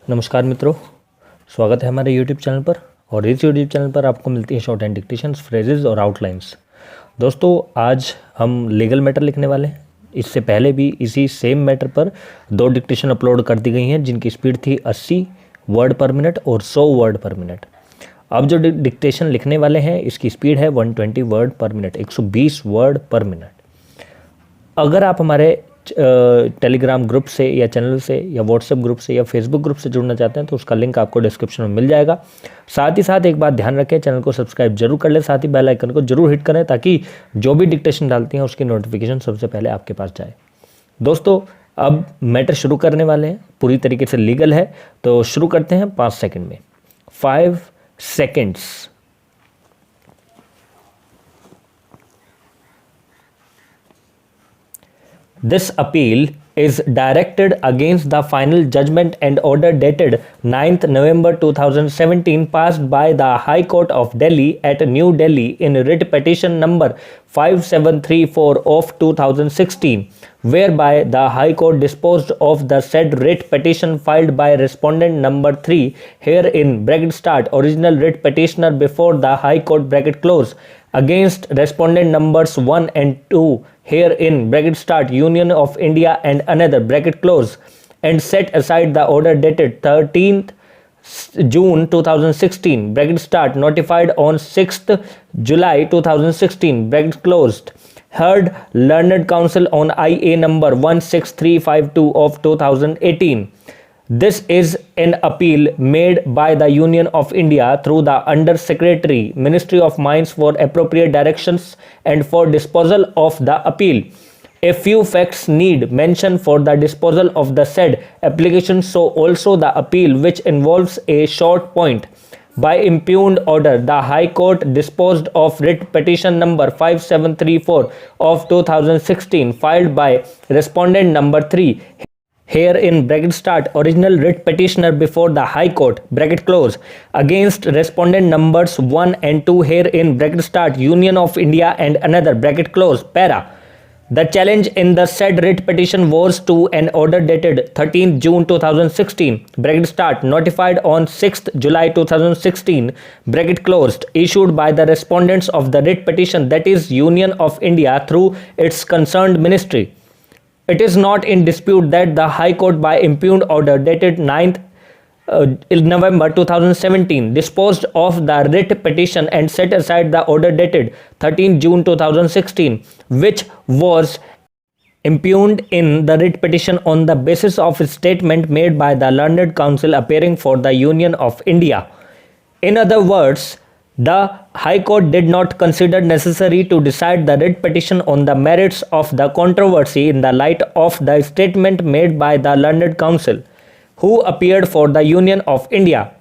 नमस्कार मित्रों, स्वागत है हमारे YouTube चैनल पर। और इस YouTube चैनल पर आपको मिलती है शॉर्ट हैंड डिक्टेशंस, फ्रेजेस और आउटलाइंस। दोस्तों, आज हम लीगल मैटर लिखने वाले हैं। इससे पहले भी इसी सेम मैटर पर 2 डिक्टेशन अपलोड कर दी गई हैं जिनकी स्पीड थी 80 वर्ड पर मिनट और 100 वर्ड पर मिनट। अब जो डिक्टेशन लिखने वाले हैं इसकी स्पीड है 120 वर्ड पर मिनट, 120 वर्ड पर मिनट। अगर आप हमारे टेलीग्राम ग्रुप से या चैनल से या व्हाट्सएप ग्रुप से या फेसबुक ग्रुप से जुड़ना चाहते हैं तो उसका लिंक आपको डिस्क्रिप्शन में मिल जाएगा। साथ ही साथ एक बात ध्यान रखें, चैनल को सब्सक्राइब जरूर कर लें, साथ ही बेल आइकन को जरूर हिट करें ताकि जो भी डिक्टेशन डालती हैं उसकी नोटिफिकेशन सबसे पहले आपके पास जाए। दोस्तों, अब मैटर शुरू करने वाले हैं, पूरी तरीके से लीगल है, तो शुरू करते हैं 5 सेकेंड में। 5 seconds। This appeal is directed against the final judgment and order dated 9th November 2017 passed by the High Court of Delhi at New Delhi in writ petition number 5734 of 2016, whereby the High Court disposed of the said writ petition filed by respondent number 3 herein bracket start original writ petitioner before the High Court bracket close against respondent numbers 1 and 2 herein bracket start Union of India and another bracket close, and set aside the order dated 13th June 2016 bracket start notified on 6th July 2016 bracket closed, heard learned counsel on IA number 16352 of 2018. This is an appeal made by the Union of India through the Under Secretary, Ministry of Mines for appropriate directions and for disposal of the appeal. A few facts need mention for the disposal of the said application, so also the appeal which involves a short point. By impugned order, the High Court disposed of writ petition number 5734 of 2016 filed by respondent number 3 herein bracket start original writ petitioner before the High Court bracket close against respondent numbers 1 and 2 herein bracket start Union of India and another bracket close para. The challenge in the said writ petition was to an order dated 13th June 2016 bracket start notified on 6th July 2016 bracket closed issued by the respondents of the writ petition, that is Union of India, through its concerned ministry. It is not in dispute that the High Court by impugned order dated 9th November 2017 disposed of the writ petition and set aside the order dated 13th June 2016, which was impugned in the writ petition on the basis of a statement made by the learned counsel appearing for the Union of India. In other words, the High Court did not consider necessary to decide the writ petition on the merits of the controversy in the light of the statement made by the learned counsel, who appeared for the Union of India.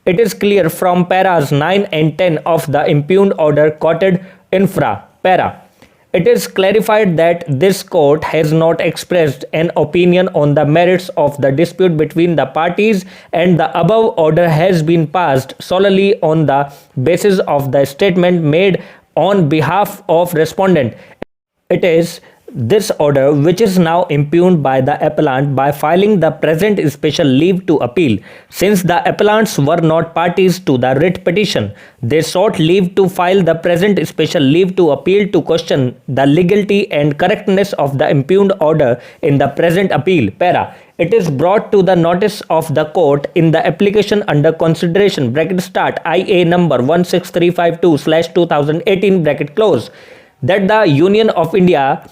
It is clear from paras 9 and 10 of the impugned order quoted infra para. It is clarified that this court has not expressed an opinion on the merits of the dispute between the parties, and the above order has been passed solely on the basis of the statement made on behalf of respondent. It is this order which is now impugned by the appellant by filing the present special leave to appeal. Since the appellants were not parties to the writ petition, they sought leave to file the present special leave to appeal to question the legality and correctness of the impugned order in the present appeal. Para. It is brought to the notice of the court in the application under consideration bracket start IA number 16352/2018 bracket close that the Union of India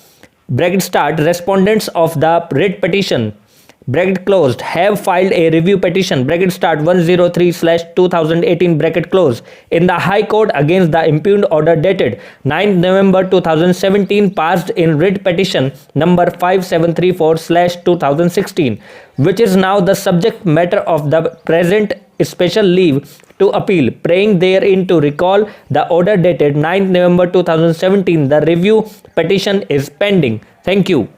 bracket start respondents of the writ petition bracket closed have filed a review petition bracket start 103/2018 bracket close in the High Court against the impugned order dated 9th November 2017 passed in writ petition number 5734/2016, which is now the subject matter of the present special leave to appeal, praying therein to recall the order dated 9th November 2017. The review petition is pending. Thank you.